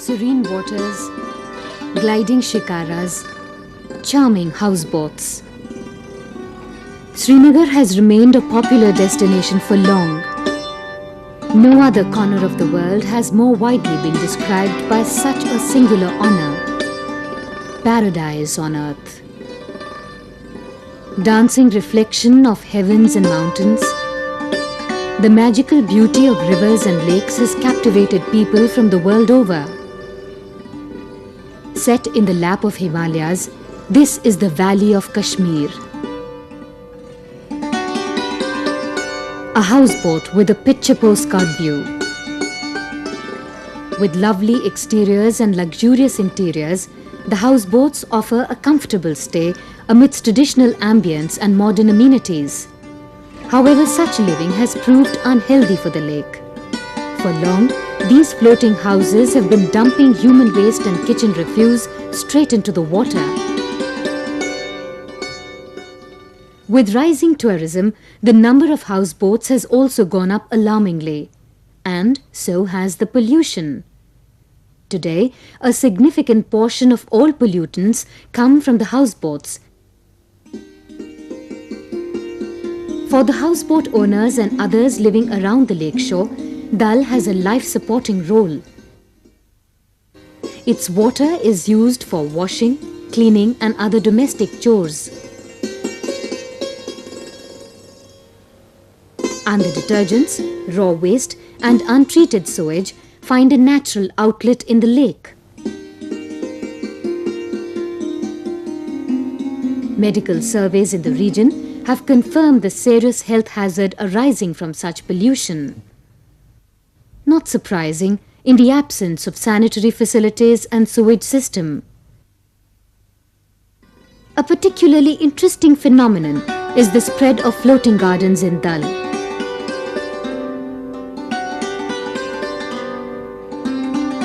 serene waters, gliding shikaras, charming houseboats. Srinagar has remained a popular destination for long. No other corner of the world has more widely been described by such a singular honor. Paradise on earth. Dancing reflection of heavens and mountains, the magical beauty of rivers and lakes has captivated people from the world over. Set in the lap of Himalayas, this is the Valley of Kashmir. A houseboat with a picture postcard view. With lovely exteriors and luxurious interiors, the houseboats offer a comfortable stay amidst traditional ambience and modern amenities. However, such living has proved unhealthy for the lake. For long, these floating houses have been dumping human waste and kitchen refuse straight into the water. With rising tourism, the number of houseboats has also gone up alarmingly, and so has the pollution. Today, a significant portion of all pollutants come from the houseboats. For the houseboat owners and others living around the lakeshore, Dal has a life-supporting role. Its water is used for washing, cleaning and other domestic chores. And the detergents, raw waste and untreated sewage find a natural outlet in the lake. Medical surveys in the region have confirmed the serious health hazard arising from such pollution. Not surprising in the absence of sanitary facilities and sewage system. A particularly interesting phenomenon is the spread of floating gardens in Dal.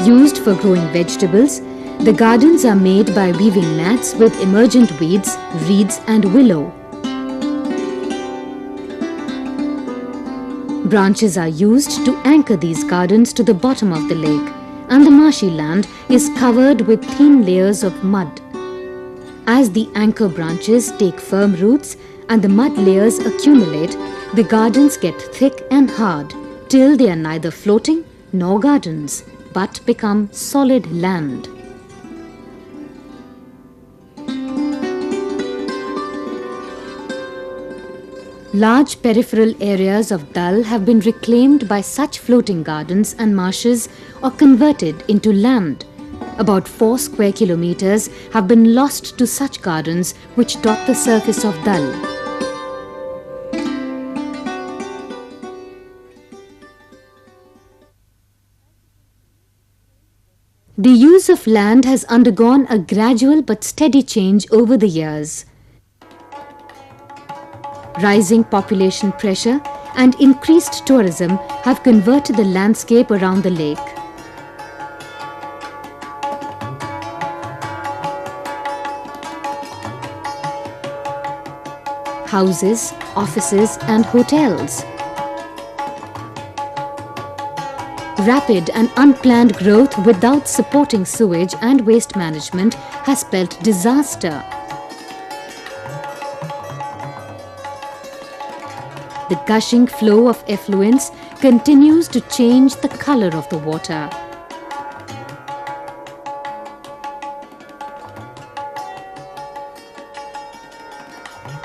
Used for growing vegetables, the gardens are made by weaving mats with emergent weeds, reeds and willow. Branches are used to anchor these gardens to the bottom of the lake, and the marshy land is covered with thin layers of mud. As the anchor branches take firm roots and the mud layers accumulate, the gardens get thick and hard till they are neither floating nor gardens, but become solid land. Large peripheral areas of Dal have been reclaimed by such floating gardens and marshes or converted into land. About 4 square kilometers have been lost to such gardens which dot the surface of Dal. The use of land has undergone a gradual but steady change over the years. Rising population pressure and increased tourism have converted the landscape around the lake. Houses, offices and hotels. Rapid and unplanned growth without supporting sewage and waste management has spelt disaster. The gushing flow of effluents continues to change the color of the water.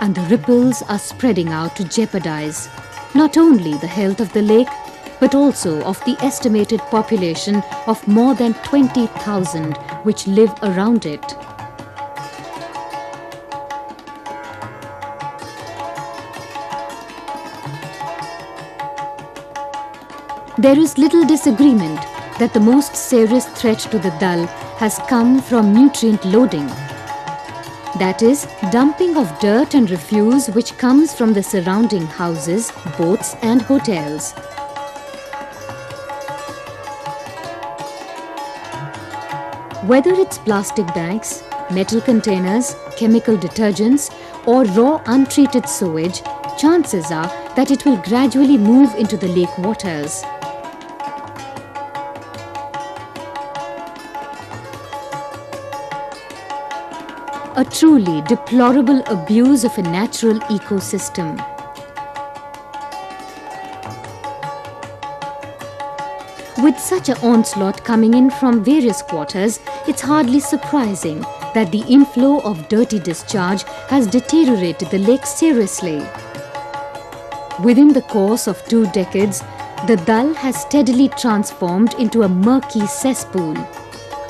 And the ripples are spreading out to jeopardize not only the health of the lake, but also of the estimated population of more than 20,000 which live around it. There is little disagreement that the most serious threat to the Dal has come from nutrient loading. That is, dumping of dirt and refuse which comes from the surrounding houses, boats and hotels. Whether it's plastic bags, metal containers, chemical detergents or raw untreated sewage, chances are that it will gradually move into the lake waters. a truly deplorable abuse of a natural ecosystem. With such an onslaught coming in from various quarters, it's hardly surprising that the inflow of dirty discharge has deteriorated the lake seriously. Within the course of 2 decades, the Dal has steadily transformed into a murky cesspool,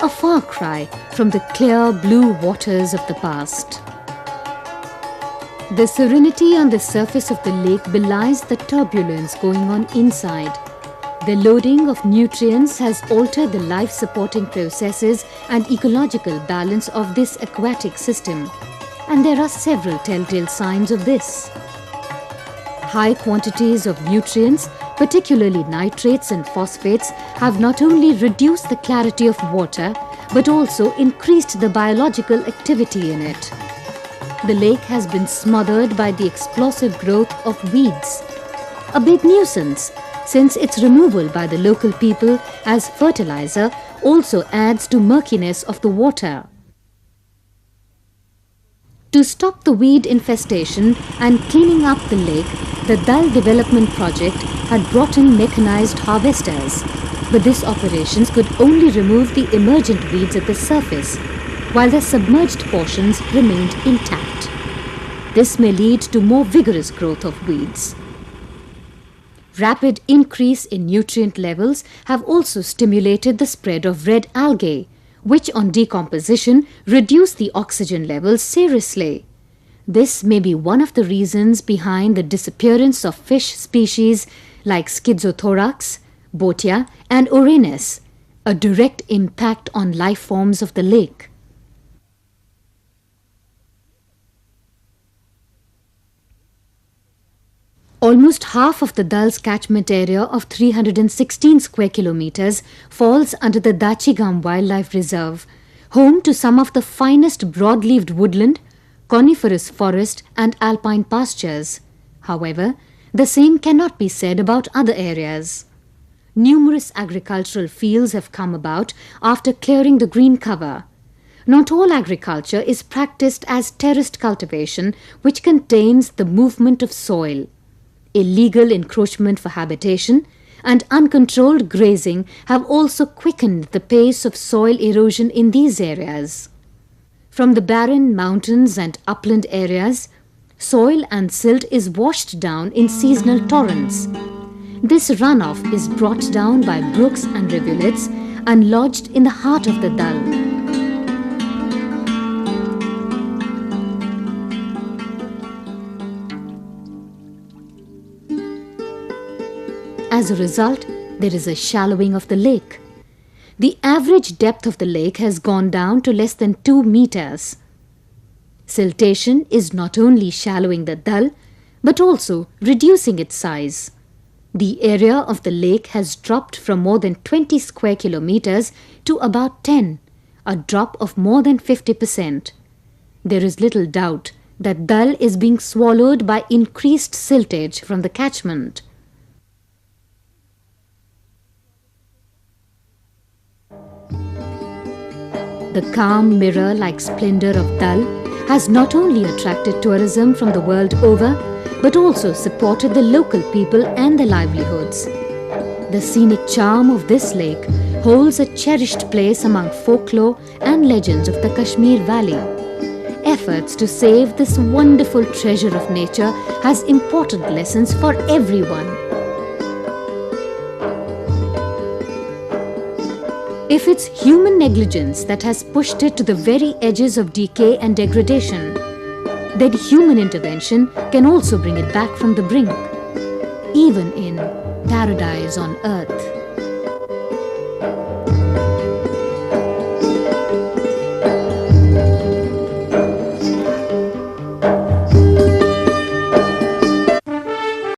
a far cry from the clear blue waters of the past. The serenity on the surface of the lake belies the turbulence going on inside. The loading of nutrients has altered the life-supporting processes and ecological balance of this aquatic system, and there are several telltale signs of this. High quantities of nutrients, particularly nitrates and phosphates, have not only reduced the clarity of water, but also increased the biological activity in it. The lake has been smothered by the explosive growth of weeds, a big nuisance, since its removal by the local people as fertilizer also adds to murkiness of the water. To stop the weed infestation and cleaning up the lake, the Dal Development Project had brought in mechanized harvesters, but these operations could only remove the emergent weeds at the surface, while the submerged portions remained intact. This may lead to more vigorous growth of weeds. Rapid increase in nutrient levels have also stimulated the spread of red algae, which on decomposition reduce the oxygen levels seriously. This may be one of the reasons behind the disappearance of fish species like Schizothorax, Botia and Orenes, a direct impact on life forms of the lake. Almost half of the Dal's catchment area of 316 square kilometers falls under the Dachigam Wildlife Reserve, home to some of the finest broad-leaved woodland, coniferous forest and alpine pastures. However, the same cannot be said about other areas. Numerous agricultural fields have come about after clearing the green cover. Not all agriculture is practiced as terraced cultivation, which contains the movement of soil. Illegal encroachment for habitation and uncontrolled grazing have also quickened the pace of soil erosion in these areas. From the barren mountains and upland areas, soil and silt is washed down in seasonal torrents. This runoff is brought down by brooks and rivulets and lodged in the heart of the Dal. As a result, there is a shallowing of the lake. The average depth of the lake has gone down to less than 2 meters. Siltation is not only shallowing the Dal, but also reducing its size. The area of the lake has dropped from more than 20 square kilometers to about 10, a drop of more than 50%. There is little doubt that Dal is being swallowed by increased siltage from the catchment. The calm mirror-like splendor of Dal has not only attracted tourism from the world over, but also supported the local people and their livelihoods. The scenic charm of this lake holds a cherished place among folklore and legends of the Kashmir Valley. Efforts to save this wonderful treasure of nature has important lessons for everyone. If it's human negligence that has pushed it to the very edges of decay and degradation, then human intervention can also bring it back from the brink, even in Paradise on Earth.